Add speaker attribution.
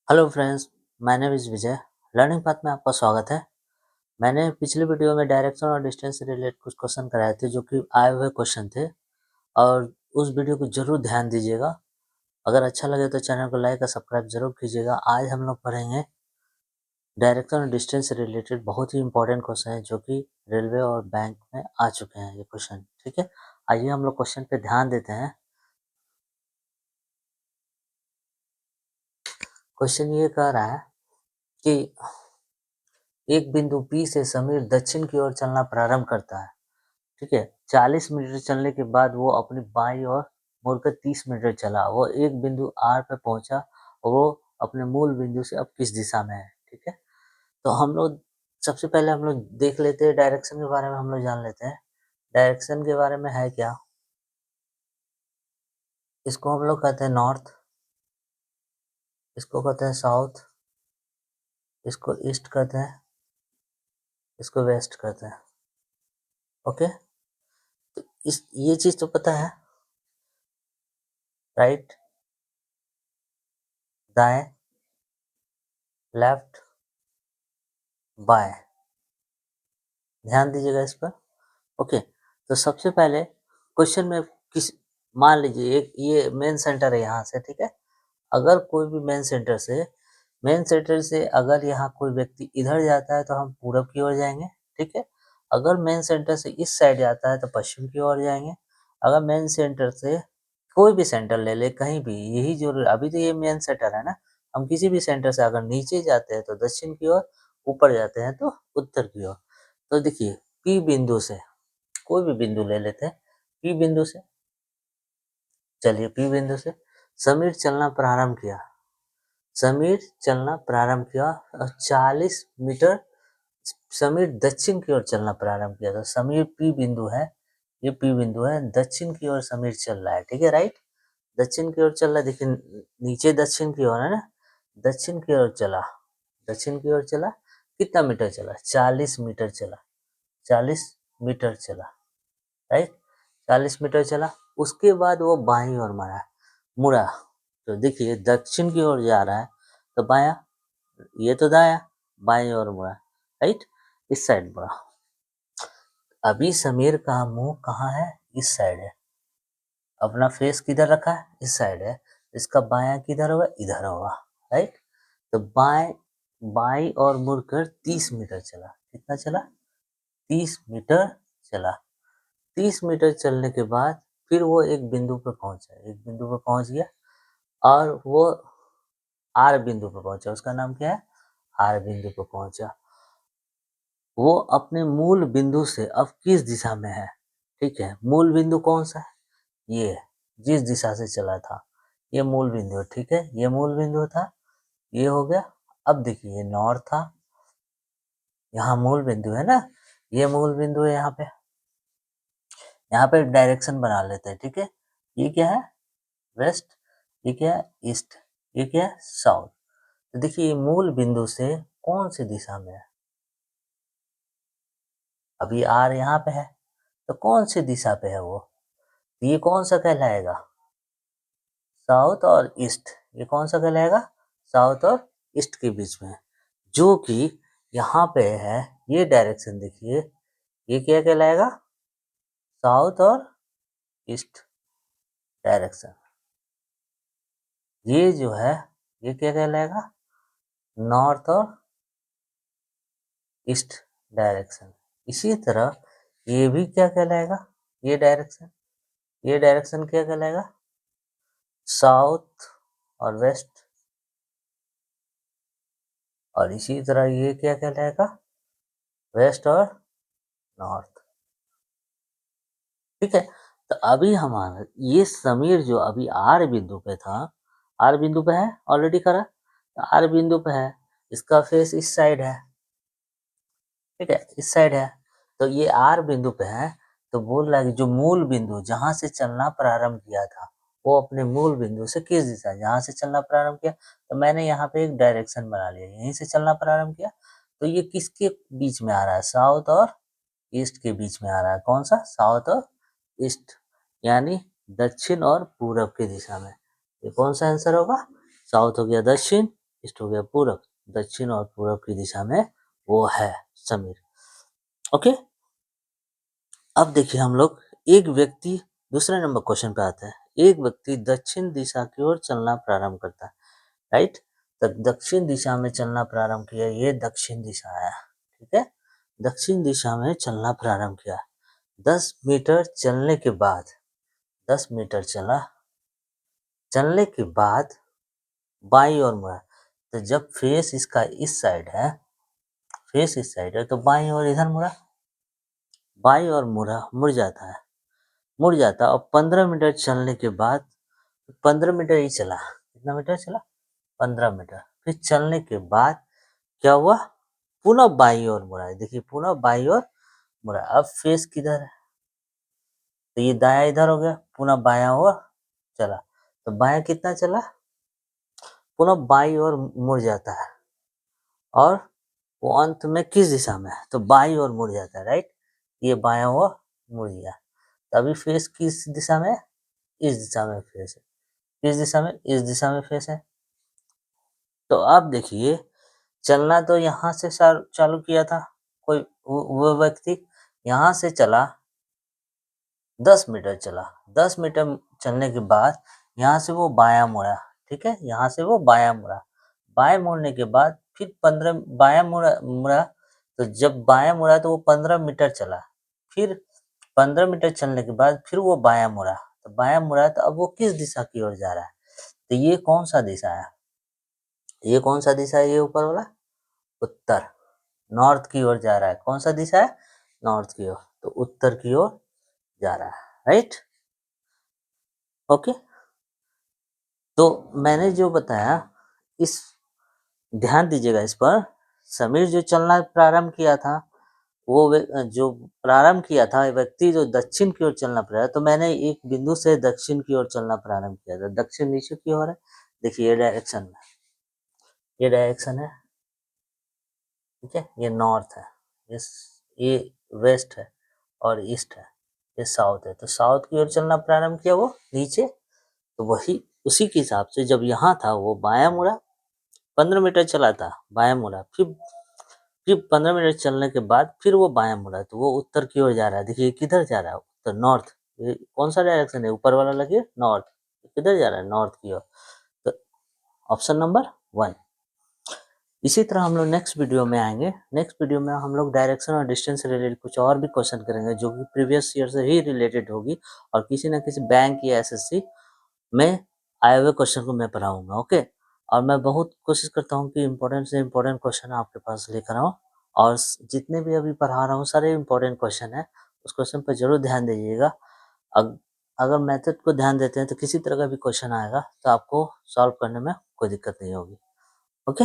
Speaker 1: Hello friends, my name is Vijay. Learning path में आपका स्वागत है। मैंने पिछले वीडियो में डायरेक्शन और डिस्टेंस से रिलेटेड कुछ क्वेश्चन कराए थे जो कि आए हुए क्वेश्चन थे और उस वीडियो को ज़रूर ध्यान दीजिएगा। अगर अच्छा लगे तो चैनल को लाइक और सब्सक्राइब ज़रूर कीजिएगा। आज हम लोग पढ़ेंगे डायरेक्शन और डिस्टेंस से रिलेटेड बहुत ही इंपॉर्टेंट क्वेश्चन है जो कि रेलवे और बैंक में आ चुके हैं ये क्वेश्चन। ठीक है, आइए हम लोग क्वेश्चन पे ध्यान देते हैं। क्वेश्चन ये कह रहा है कि एक बिंदु P से समीर दक्षिण की ओर चलना प्रारंभ करता है। ठीक है, 40 मीटर चलने के बाद वो अपनी बाईं ओर मुड़कर 30 मीटर चला। वो एक बिंदु R पे पहुंचा और वो अपने मूल बिंदु से अब किस दिशा में है। ठीक है, तो हम लोग सबसे पहले हम लोग देख लेते हैं, डायरेक्शन के बारे में हम लोग जान लेते हैं। डायरेक्शन के बारे में है क्या, इसको हम लोग कहते हैं नॉर्थ, इसको कहते हैं साउथ, इसको ईस्ट कहते हैं, इसको वेस्ट कहते हैं। ओके, तो इस ये चीज तो पता है, राइट, दाएं, लेफ्ट, बाएं, ध्यान दीजिएगा इस पर। ओके, तो सबसे पहले क्वेश्चन में किस, मान लीजिए एक ये मेन सेंटर है यहाँ से। ठीक है, अगर कोई भी मेन सेंटर से अगर यहाँ कोई व्यक्ति इधर जाता है तो हम पूरब की ओर जाएंगे। ठीक है, अगर मेन सेंटर से इस साइड जाता है तो पश्चिम की ओर जाएंगे। अगर मेन सेंटर से कोई भी सेंटर ले ले कहीं भी, यही जो अभी तो ये मेन सेंटर है ना, हम किसी भी सेंटर से अगर नीचे जाते हैं तो दक्षिण की ओर, ऊपर जाते हैं तो उत्तर की ओर। तो देखिए, पी बिंदु से कोई भी बिंदु ले लेते हैं। पी बिंदु से, चलिए पी बिंदु से समीर चलना प्रारंभ किया। समीर चलना प्रारंभ किया और 40 मीटर समीर दक्षिण की ओर चलना प्रारंभ किया। तो समीर पी बिंदु है, ये पी बिंदु है, दक्षिण की ओर समीर चल रहा है। ठीक है, राइट, दक्षिण की ओर चल रहा है। देखिए नीचे दक्षिण की ओर है ना, दक्षिण की ओर चला, दक्षिण की ओर चला। कितना मीटर चला? 40 मीटर चला, 40 मीटर चला, राइट, 40 मीटर चला। उसके बाद वो बाईं ओर मुड़ा। तो देखिए दक्षिण की ओर जा रहा है तो बायां, ये तो दायां, बाईं ओर मुड़ा, राइट, इस साइड मुड़ा। अभी समीर का मुंह कहाँ है? इस साइड है। अपना फेस किधर रखा है? इस साइड है। इसका बायां किधर होगा? इधर होगा, राइट। तो बाईं ओर मुड़कर 30 मीटर चला। कितना चला? 30 मीटर चला। 30 मीटर चलने के बाद फिर वो एक बिंदु पर पहुंचा, एक बिंदु पर पहुंच गया और वो आर बिंदु पर पहुंचा। उसका नाम क्या है? आर बिंदु पर पहुंचा। वो अपने मूल बिंदु से अब किस दिशा में है? ठीक है, मूल बिंदु कौन सा है? ये, जिस दिशा से चला था ये मूल बिंदु है। ठीक है, ये मूल बिंदु था, ये हो गया। अब देखिए ये नॉर्थ था, यहाँ मूल बिंदु है ना, ये मूल बिंदु है यहाँ पे। यहाँ पे डायरेक्शन बना लेते हैं। ठीक है, ये क्या है? वेस्ट, ये क्या है? ईस्ट, ये क्या है? साउथ। तो देखिए मूल बिंदु से कौन सी दिशा में है? अभी आर यहाँ पे है तो कौन सी दिशा पे है वो? ये कौन सा कहलाएगा? साउथ और ईस्ट। ये कौन सा कहलाएगा? साउथ और ईस्ट के बीच में, जो कि यहाँ पे है। ये डायरेक्शन देखिए, ये क्या कहलाएगा? साउथ और ईस्ट डायरेक्शन। ये जो है ये क्या कहलाएगा? नॉर्थ और ईस्ट डायरेक्शन। इसी तरह ये भी क्या कहलाएगा? ये डायरेक्शन क्या कहलाएगा? साउथ और वेस्ट। और इसी तरह ये क्या कहलाएगा? वेस्ट और नॉर्थ। ठीक है, तो अभी हमारा ये समीर जो अभी आर बिंदु पे था, आर बिंदु पे है, ऑलरेडी करा, तो आर बिंदु पे है, इसका फेस इस साइड है। ठीक है, इस साइड है, तो ये आर बिंदु पे है। तो बोल रहा है कि जो मूल बिंदु जहां से चलना प्रारंभ किया था, वो अपने मूल बिंदु से किस दिशा, जहां से चलना प्रारंभ किया, तो मैंने यहाँ पे एक डायरेक्शन बना लिया, यहीं से चलना प्रारंभ किया। तो ये किसके बीच में आ रहा है? साउथ और ईस्ट के बीच में आ रहा है। कौन सा? साउथ और ईस्ट, यानी दक्षिण और पूरब की दिशा में। ये कौन सा आंसर होगा? साउथ हो गया दक्षिण ईस्ट हो गया पूरब, दक्षिण और पूरब की दिशा में वो है समीर। ओके, अब देखिए हम लोग एक व्यक्ति, दूसरे नंबर क्वेश्चन पे आते हैं। एक व्यक्ति दक्षिण दिशा की ओर चलना प्रारंभ करता है, राइट। तो दक्षिण दिशा में चलना प्रारंभ किया, ये दक्षिण दिशा है, ठीक है। दक्षिण दिशा में चलना प्रारंभ किया, 10 मीटर चलने के बाद, 10 मीटर चलने के बाद बाईं ओर मुड़ा। तो जब फेस इसका इस साइड है, फेस इस साइड है, तो बाईं ओर इधर मुड़ा, बाईं ओर मुड़ जाता है, मुड़ जाता है। और 15 मीटर चलने के बाद, 15 मीटर ही चला, कितना मीटर चला, 15 मीटर। फिर चलने के बाद क्या हुआ, पुनः बाईं ओर मुड़ा। देखिए पुनः बाईं ओर मुड़ा। अब फेस किधर है, तो ये दाया इधर हो गया, पुनः बायां ओर चला। तो बायां कितना चला, पुनः बाईं ओर मुड़ जाता है। और वो अंत में किस दिशा में है, तो बाईं ओर मुड़ जाता है, राइट। ये बायां ओर मुड़ गया। तभी फेस किस दिशा में, इस दिशा में फेस है, किस दिशा में, इस दिशा में फेस है। तो अब देखिए चलना तो यहाँ से चालू किया था, कोई वो व्यक्ति यहाँ से चला, 10 मीटर चला, 10 मीटर चलने के बाद यहाँ से वो बायां मुड़ा, ठीक है, यहाँ से वो बायां मुड़ा। बाएं मुड़ने के बाद फिर 15 बायां मुड़ा। तो जब बायां मुड़ा तो वो 15 मीटर चला, फिर 15 मीटर चलने के बाद फिर वो बायां मुड़ा। तो बायां मुड़ा, तो अब वो किस दिशा की ओर जा रहा है, तो ये कौन सा दिशा है, ये कौन सा दिशा है, ये ऊपर वाला उत्तर, नॉर्थ की ओर जा रहा है। कौन सा दिशा है, नॉर्थ की ओर, तो उत्तर की ओर जा रहा है, राइट। ओके, तो मैंने जो बताया, इस ध्यान दीजिएगा इस पर। समीर जो चलना प्रारंभ किया था, वो जो प्रारंभ किया था व्यक्ति जो दक्षिण की ओर चलना प्रारंभ, तो मैंने एक बिंदु से दक्षिण की ओर चलना प्रारंभ किया था। दक्षिण नीचे की ओर है, देखिए ये डायरेक्शन में, ये डायरेक्शन है, ठीक है। ये नॉर्थ है, ये वेस्ट है, और ईस्ट है, ये साउथ है। तो साउथ की ओर चलना प्रारंभ किया वो नीचे, तो वही उसी के हिसाब से जब यहाँ था वो बायां मुड़ा, 15 मीटर चला था, बायां मुड़ा, फिर 15 मिनट चलने के बाद फिर वो बायां मुड़ा, तो वो उत्तर की ओर जा रहा है। देखिए किधर जा रहा है, उत्तर, नॉर्थ। ये कौन सा डायरेक्शन है, ऊपर वाला लगे नॉर्थ, किधर जा रहा है, नॉर्थ की ओर। तो ऑप्शन नंबर 1। इसी तरह हम लोग नेक्स्ट वीडियो में आएंगे। नेक्स्ट वीडियो में हम लोग डायरेक्शन और डिस्टेंस से रिलेटेड कुछ और भी क्वेश्चन करेंगे, जो कि प्रीवियस ईयर से ही रिलेटेड होगी, और किसी न किसी बैंक या एसएससी में आए हुए क्वेश्चन को मैं पढ़ाऊंगा। ओके, और मैं बहुत कोशिश करता हूँ कि इम्पोर्टेंट से इम्पोर्टेंट क्वेश्चन आपके पास लेकर आऊँ, और जितने भी अभी पढ़ा रहा हूँ सारे इम्पोर्टेंट क्वेश्चन है, उस क्वेश्चन पर जरूर ध्यान दीजिएगा। अगर मेथड को ध्यान देते हैं तो किसी तरह का भी क्वेश्चन आएगा तो आपको सॉल्व करने में कोई दिक्कत नहीं होगी। ओके।